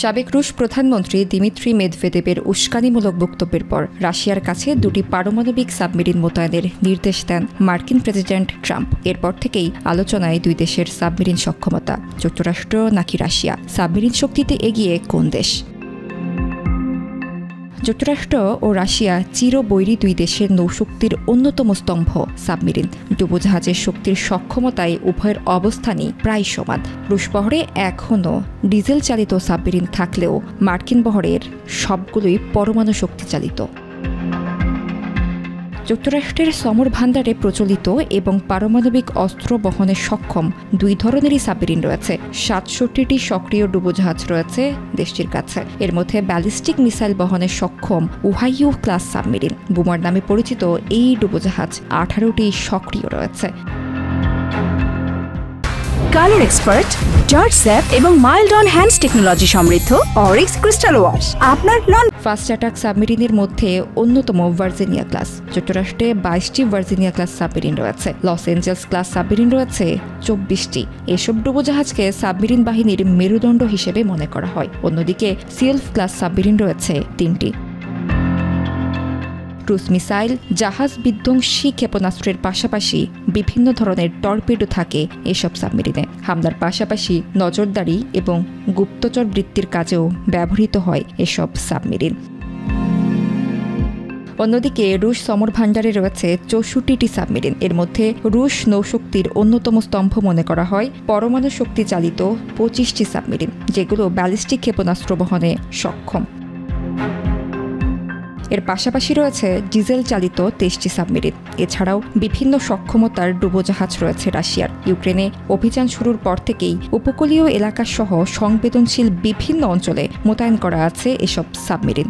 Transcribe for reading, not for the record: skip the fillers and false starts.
সাবেক রুশ প্রধানমন্ত্রী দিমিত্রি মেদভেদেবের উস্কানিমূলক বক্তব্যের পর রাশিয়ার কাছে দুটি পারমাণবিক সাবমেরিন মোতায়েনের নির্দেশ দেন মার্কিন প্রেসিডেন্ট ট্রাম্প। এরপর থেকেই আলোচনায় দুই দেশের সাবমেরিন সক্ষমতা। যুক্তরাষ্ট্র নাকি রাশিয়া, সাবমেরিন শক্তিতে এগিয়ে কোন দেশ? যুক্তরাষ্ট্র ও রাশিয়া চিরবৈরী দুই দেশের নৌশক্তির অন্যতম স্তম্ভ সাবমেরিন। ডুবোজাহাজের শক্তির সক্ষমতায় উভয়ের অবস্থানই প্রায় সমান। রুশ বহরে এখনও ডিজেল চালিত সাবমেরিন থাকলেও মার্কিন বহরের সবগুলোই পরমাণু শক্তি চালিত। যুক্তরাষ্ট্রের সমর ভান্ডারে প্রচলিত এবং পারমাণবিক অস্ত্র বহনে সক্ষম দুই ধরনেরই সাবমেরিন রয়েছে। ৬৭টি সক্রিয় ডুবোজাহাজ রয়েছে দেশটির কাছে। এর মধ্যে ব্যালিস্টিক মিসাইল বহনে সক্ষম ওহাইও ক্লাস সাবমেরিন বুমার নামে পরিচিত এই ডুবোজাহাজ ১৮টি সক্রিয় রয়েছে। কালার এক্সপার্ট, জর্জ স্যাপ এবং মাইল্ড অন হ্যান্ডস টেকনোলজি সমৃদ্ধ অরিক্স ক্রিস্টাল ওয়াশ আপনার নন ফাস্ট অ্যাটাক সাবমেরিনের মধ্যে অন্যতম ভার্জিনিয়া ক্লাস। যুক্তরাষ্ট্রে ২২টি ভার্জিনিয়া ক্লাস সাবমেরিন রয়েছে। লস এঞ্জেলস ক্লাস সাবমেরিন রয়েছে ২৪টি। এসব ডুবোজাহাজকে সাবমেরিন বাহিনীর মেরুদণ্ড হিসেবে মনে করা হয়। অন্যদিকে সিলফ ক্লাস সাবমেরিন রয়েছে ৩টি। ক্রুজ মিসাইল, জাহাজ বিধ্বংসী ক্ষেপণাস্ত্রের পাশাপাশি বিভিন্ন ধরনের টর্পেডো থাকে এসব সাবমেরিনে। হামলার পাশাপাশি নজরদারি এবং গুপ্তচর বৃত্তির কাজেও ব্যবহৃত হয় এসব সাবমেরিন। অন্যদিকে রুশ সমর ভান্ডারে রয়েছে ৬৪টি সাবমেরিন। এর মধ্যে রুশ নৌশক্তির অন্যতম স্তম্ভ মনে করা হয় পরমাণু শক্তি চালিত ২৫টি সাবমেরিন, যেগুলো ব্যালিস্টিক ক্ষেপণাস্ত্র বহনে সক্ষম। এর পাশাপাশি রয়েছে ডিজেল চালিত ২৩টি সাবমেরিন। এছাড়াও বিভিন্ন সক্ষমতার ডুবোজাহাজ রয়েছে রাশিয়ার। ইউক্রেনে অভিযান শুরুর পর থেকেই উপকূলীয় এলাকাসহ সংবেদনশীল বিভিন্ন অঞ্চলে মোতায়েন করা আছে এসব সাবমেরিন।